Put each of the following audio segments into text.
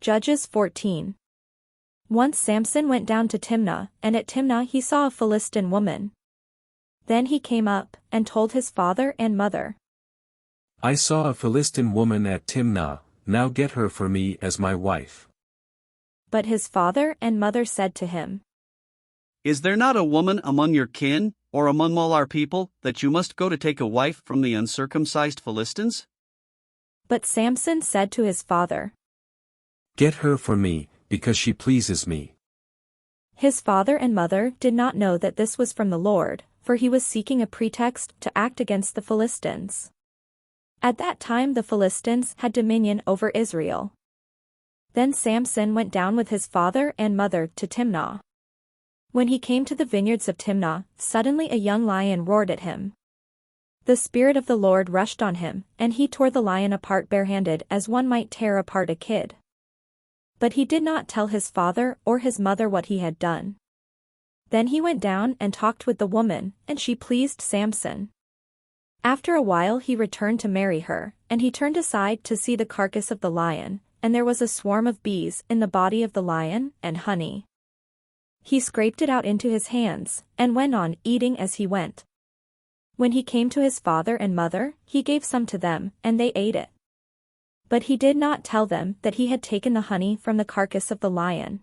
Judges 14. Once Samson went down to Timnah, and at Timnah he saw a Philistine woman. Then he came up, and told his father and mother. I saw a Philistine woman at Timnah, now get her for me as my wife. But his father and mother said to him, Is there not a woman among your kin, or among all our people, that you must go to take a wife from the uncircumcised Philistines? But Samson said to his father, Get her for me, because she pleases me. His father and mother did not know that this was from the Lord, for he was seeking a pretext to act against the Philistines. At that time the Philistines had dominion over Israel. Then Samson went down with his father and mother to Timnah. When he came to the vineyards of Timnah, suddenly a young lion roared at him. The Spirit of the Lord rushed on him, and he tore the lion apart barehanded as one might tear apart a kid. But he did not tell his father or his mother what he had done. Then he went down and talked with the woman, and she pleased Samson. After a while he returned to marry her, and he turned aside to see the carcass of the lion, and there was a swarm of bees in the body of the lion, and honey. He scraped it out into his hands, and went on eating as he went. When he came to his father and mother, he gave some to them, and they ate it. But he did not tell them that he had taken the honey from the carcass of the lion.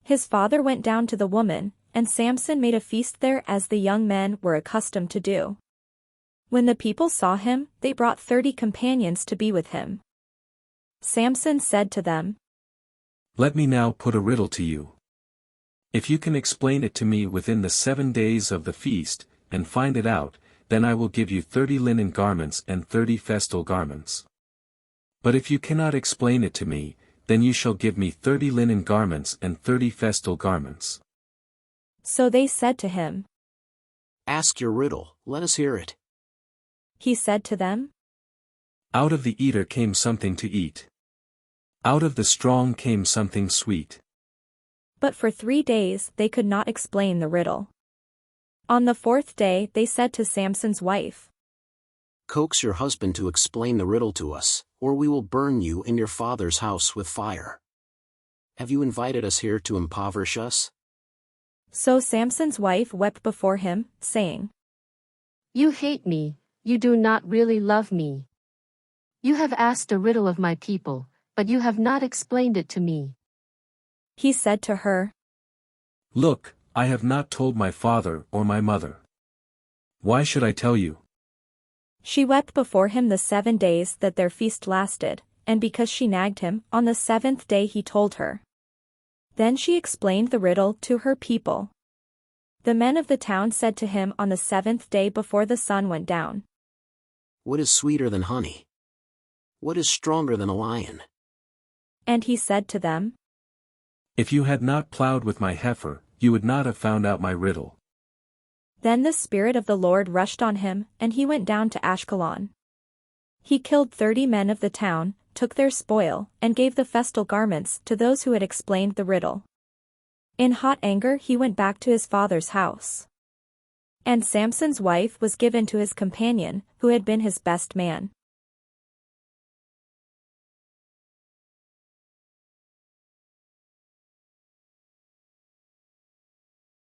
His father went down to the woman, and Samson made a feast there as the young men were accustomed to do. When the people saw him, they brought 30 companions to be with him. Samson said to them, Let me now put a riddle to you. If you can explain it to me within the 7 days of the feast, and find it out, then I will give you 30 linen garments and 30 festal garments. But if you cannot explain it to me, then you shall give me 30 linen garments and 30 festal garments. So they said to him, Ask your riddle, let us hear it. He said to them, Out of the eater came something to eat. Out of the strong came something sweet. But for 3 days they could not explain the riddle. On the 4th day they said to Samson's wife, Coax your husband to explain the riddle to us, or we will burn you and your father's house with fire. Have you invited us here to impoverish us? So Samson's wife wept before him, saying, You hate me, you do not really love me. You have asked a riddle of my people, but you have not explained it to me. He said to her, Look, I have not told my father or my mother. Why should I tell you? She wept before him the 7 days that their feast lasted, and because she nagged him, on the 7th day he told her. Then she explained the riddle to her people. The men of the town said to him on the 7th day before the sun went down, What is sweeter than honey? What is stronger than a lion? And he said to them, If you had not plowed with my heifer, you would not have found out my riddle. Then the Spirit of the Lord rushed on him, and he went down to Ashkelon. He killed 30 men of the town, took their spoil, and gave the festal garments to those who had explained the riddle. In hot anger he went back to his father's house. And Samson's wife was given to his companion, who had been his best man.